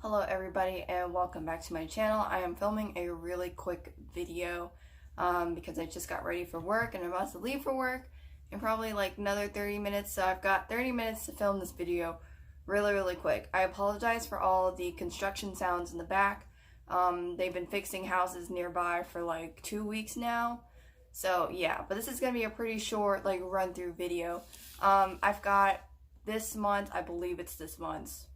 Hello everybody and welcome back to my channel. I am filming a really quick video because I just got ready for work and I'm about to leave for work in probably like another 30 minutes. So I've got 30 minutes to film this video really quick. I apologize for all the construction sounds in the back. They've been fixing houses nearby for like 2 weeks now. So yeah, but this is going to be a pretty short like run through video. I've got this month, I believe it's this month's.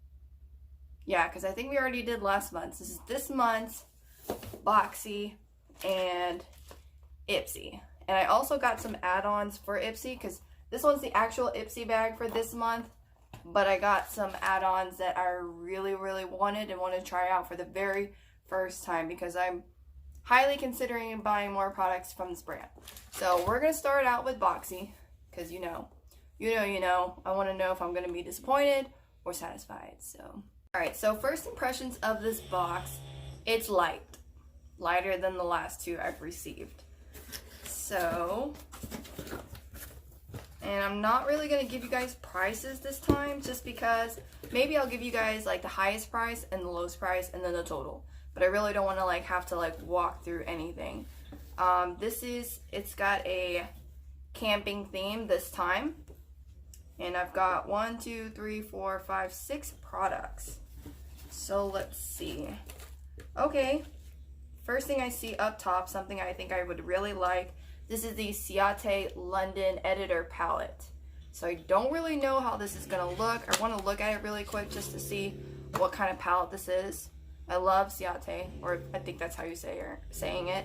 Yeah, because I think we already did last month. This is this month's Boxy and Ipsy. And I also got some add-ons for Ipsy because this one's the actual Ipsy bag for this month. But I got some add-ons that I really wanted and want to try out for the very first time because I'm highly considering buying more products from this brand. So we're going to start out with Boxy because you know. I want to know if I'm going to be disappointed or satisfied. So... Alright, so first impressions of this box, it's lighter than the last two I've received. So, and I'm not really going to give you guys prices this time, just because maybe I'll give you guys like the highest price and the lowest price and then the total. But I really don't want to like have to like walk through anything. It's got a camping theme this time. And I've got 1, 2, 3, 4, 5, 6 products. So let's see. Okay, first thing I see up top, something I think I would really like. This is the Ciate London Editor Palette. So I don't really know how this is going to look. I want to look at it really quick just to see what kind of palette this is. I love Ciate, or I think that's how you saying it.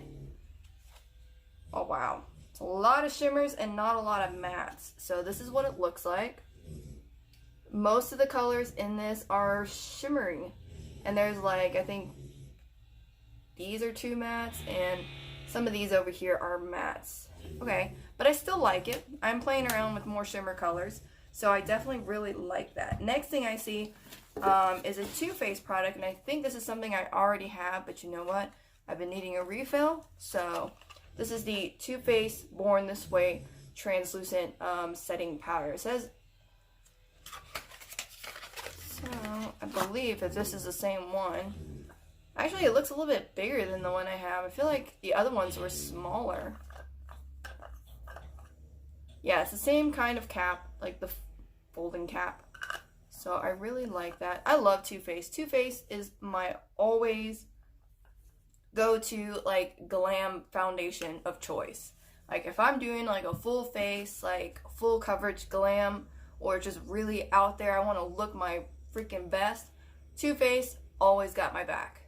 Oh wow. It's a lot of shimmers and not a lot of mattes. So this is what it looks like. Most of the colors in this are shimmery. And there's like, I think these are 2 mattes and some of these over here are mattes. Okay, but I still like it. I'm playing around with more shimmer colors. So I definitely really like that. Next thing I see is a Too Faced product. And I think this is something I already have, but you know what? I've been needing a refill. So this is the Too Faced Born This Way Translucent Setting Powder. It says... So, I believe that this is the same one. Actually, it looks a little bit bigger than the one I have. I feel like the other ones were smaller. Yeah, it's the same kind of cap, like the folding cap. So, I really like that. I love Too Faced. Too Faced is my always go-to, like, glam foundation of choice. Like, if I'm doing, like, a full face, like, full coverage glam, or just really out there, I want to look my freaking best, Too Faced always got my back.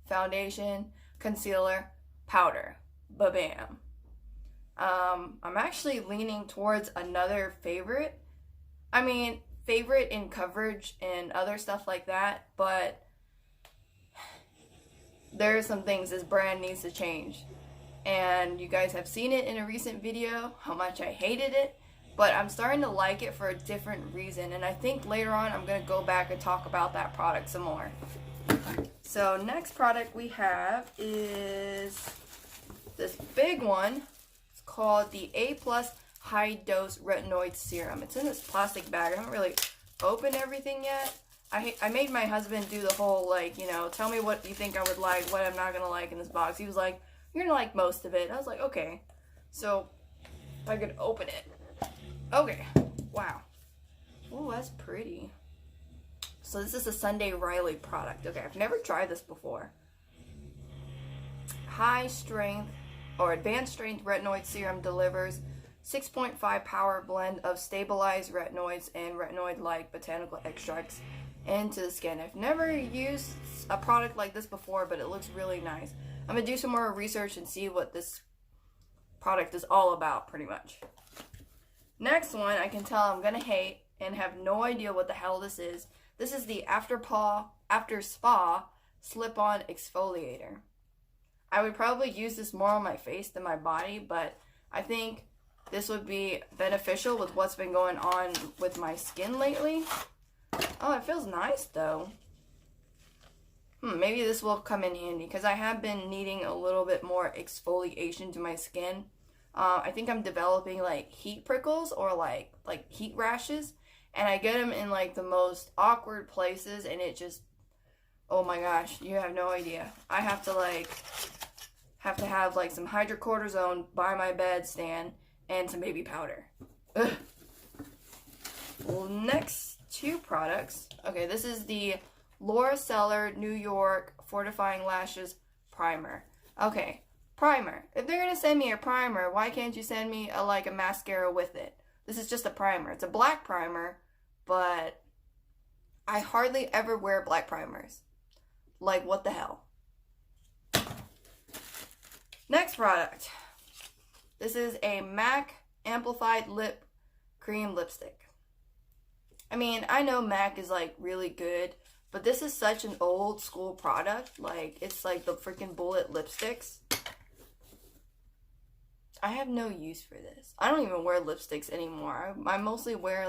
Foundation, concealer, powder, ba-bam. I'm actually leaning towards another favorite. I mean, favorite in coverage and other stuff like that, but there are some things this brand needs to change. And you guys have seen it in a recent video, how much I hated it. But I'm starting to like it for a different reason. And I think later on I'm going to go back and talk about that product some more. So next product we have is this big one. It's called the A+ High Dose Retinoid Serum. It's in this plastic bag. I haven't really opened everything yet. I made my husband do the whole like, you know, tell me what you think I would like, what I'm not going to like in this box. He was like, you're going to like most of it. I was like, okay. So if I could open it. Okay, wow. Oh, that's pretty. So this is a Sunday Riley product. Okay, I've never tried this before. High strength or advanced strength retinoid serum delivers 6.5 power blend of stabilized retinoids and retinoid-like botanical extracts into the skin. I've never used a product like this before, but it looks really nice. I'm going to do some more research and see what this product is all about, pretty much. Next one, I can tell I'm going to hate and have no idea what the hell this is. This is the After Spa Slip-On Exfoliator. I would probably use this more on my face than my body, but I think this would be beneficial with what's been going on with my skin lately. Oh, it feels nice though. Maybe this will come in handy because I have been needing a little bit more exfoliation to my skin. I think I'm developing like heat prickles or like heat rashes, and I get them in like the most awkward places, and it just Oh my gosh, you have no idea. I have to have like some hydrocortisone by my bed stand and some baby powder. Ugh. Well, next two products. Okay, this is the Laura Seller New York Fortifying Lashes Primer. Okay, primer. If they're gonna send me a primer, why can't you send me a mascara with it? This is just a primer. It's a black primer, but I hardly ever wear black primers. Like, what the hell? Next product. This is a MAC Amplified Lip Cream Lipstick. I mean, I know MAC is like really good, but this is such an old school product. Like, it's like the freaking bullet lipsticks. I have no use for this. I don't even wear lipsticks anymore. I mostly wear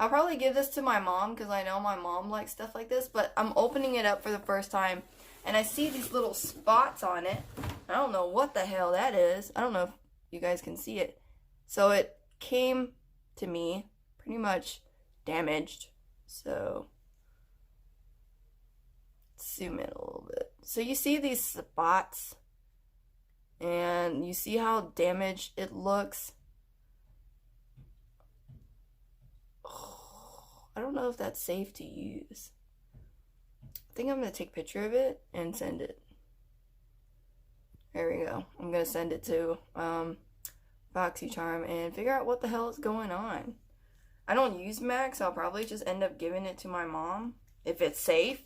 I'll probably give this to my mom because I know my mom likes stuff like this, but I'm opening it up for the first time and I see these little spots on it. I don't know what the hell that is. I don't know if you guys can see it. So it came to me pretty much damaged. So zoom in a little bit. So you see these spots and you see how damaged it looks. I don't know if that's safe to use. I think I'm going to take a picture of it and send it. There we go. I'm going to send it to BoxyCharm and figure out what the hell is going on. I don't use MAC, so I'll probably just end up giving it to my mom. If it's safe.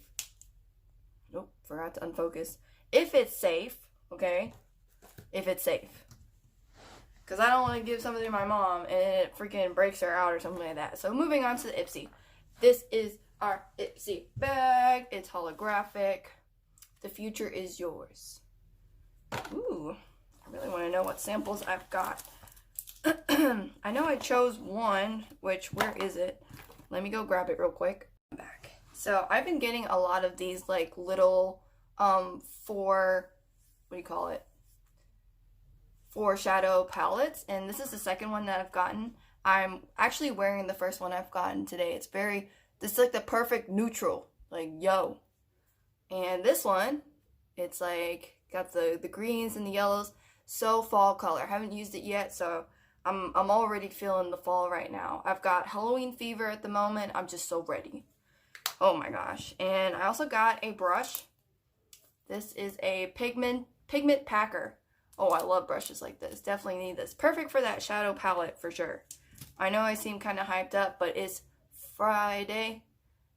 Nope, forgot to unfocus. If it's safe, okay? If it's safe. Because I don't want to give something to my mom and it freaking breaks her out or something like that. So moving on to the Ipsy. This is our Ipsy bag. It's holographic. The future is yours. Ooh, I really want to know what samples I've got. I know I chose one, which, where is it? Let me go grab it real quick. I'm back. So I've been getting a lot of these little foreshadow palettes, and this is the second one that I've gotten. I'm actually wearing the first one I've gotten today. This is like the perfect neutral, yo. And this one, it's got the greens and the yellows, so fall color. I haven't used it yet, so I'm already feeling the fall right now. I've got Halloween fever at the moment. I'm just so ready. Oh my gosh. And I also got a brush. This is a pigment packer. Oh, I love brushes like this. Definitely need this. Perfect for that shadow palette for sure. I know I seem kind of hyped up, but it's Friday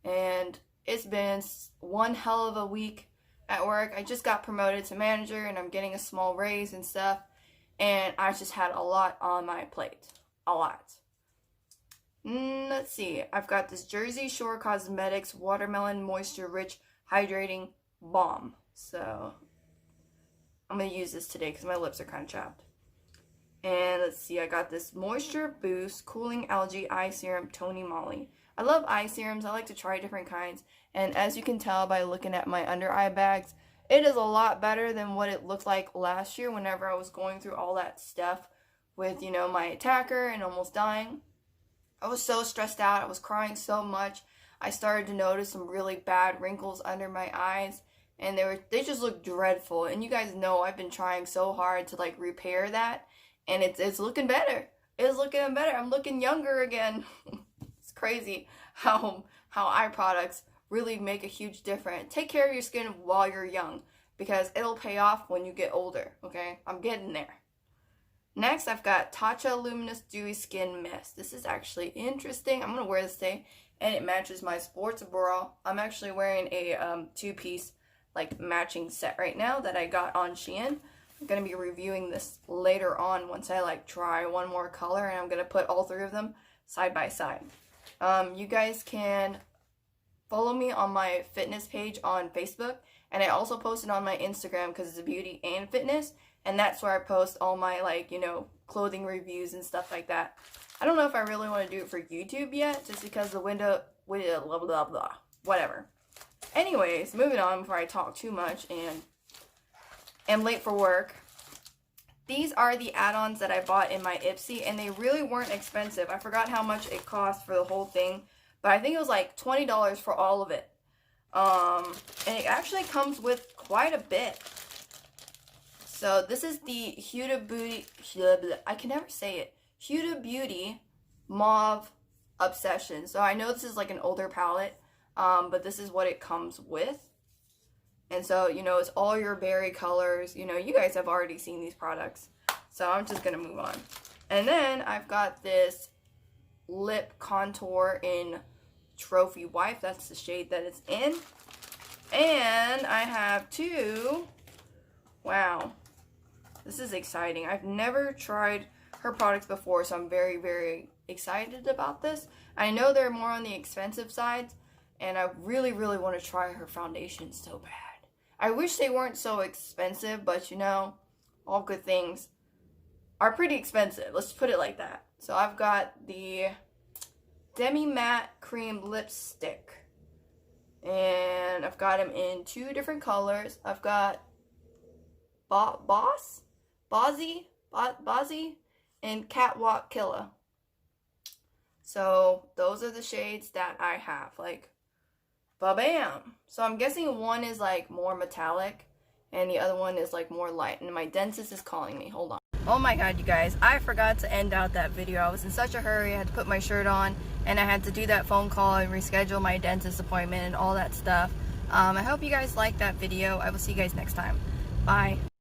and it's been one hell of a week at work. I just got promoted to manager and I'm getting a small raise and stuff. And I just had a lot on my plate. A lot. Let's see. I've got this Jersey Shore Cosmetics Watermelon Moisture Rich Hydrating Balm. So I'm going to use this today because my lips are kind of chapped. And let's see, I got this Moisture Boost Cooling Algae Eye Serum Tony Moly. I love eye serums. I like to try different kinds. And as you can tell by looking at my under eye bags, it is a lot better than what it looked like last year whenever I was going through all that stuff with, my attacker and almost dying. I was so stressed out. I was crying so much. I started to notice some really bad wrinkles under my eyes. And they just look dreadful. And you guys know I've been trying so hard to repair that. And it's looking better. It's looking better. I'm looking younger again. It's crazy how eye products really make a huge difference. Take care of your skin while you're young, because it'll pay off when you get older, okay? I'm getting there. Next, I've got Tatcha Luminous Dewy Skin Mist. This is actually interesting. I'm going to wear this today, and it matches my sports bra. I'm actually wearing a two-piece matching set right now that I got on Shein. I'm going to be reviewing this later on once I try one more color, and I'm going to put all three of them side by side. You guys can follow me on my fitness page on Facebook, and I also post it on my Instagram because it's beauty and fitness, and that's where I post all my clothing reviews and stuff like that. I don't know if I really want to do it for YouTube yet, just because the window, blah blah blah blah, whatever. Anyways, moving on before I talk too much and am late for work. These are the add-ons that I bought in my Ipsy, and they really weren't expensive. I forgot how much it cost for the whole thing, but I think it was $20 for all of it. And it actually comes with quite a bit. So this is the Huda Beauty, I can never say it, Huda Beauty Mauve Obsession. So I know this is like an older palette, but this is what it comes with. And so, you know, it's all your berry colors. You know, you guys have already seen these products. So I'm just going to move on. And then I've got this lip contour in Trophy Wife. That's the shade that it's in. And I have two. Wow. This is exciting. I've never tried her products before, so I'm very, very excited about this. I know they're more on the expensive side, and I really, really want to try her foundation so bad. I wish they weren't so expensive, but you know, all good things are pretty expensive. Let's put it like that. So I've got the Demi Matte Cream Lipstick, and I've got them in two different colors. I've got Bozzy, and Catwalk Killa. So those are the shades that I have. Like, ba-bam! So I'm guessing one is like more metallic and the other one is like more light. And my dentist is calling me. Hold on. Oh my god, you guys. I forgot to end out that video. I was in such a hurry. I had to put my shirt on and I had to do that phone call and reschedule my dentist appointment and all that stuff. I hope you guys liked that video. I will see you guys next time. Bye.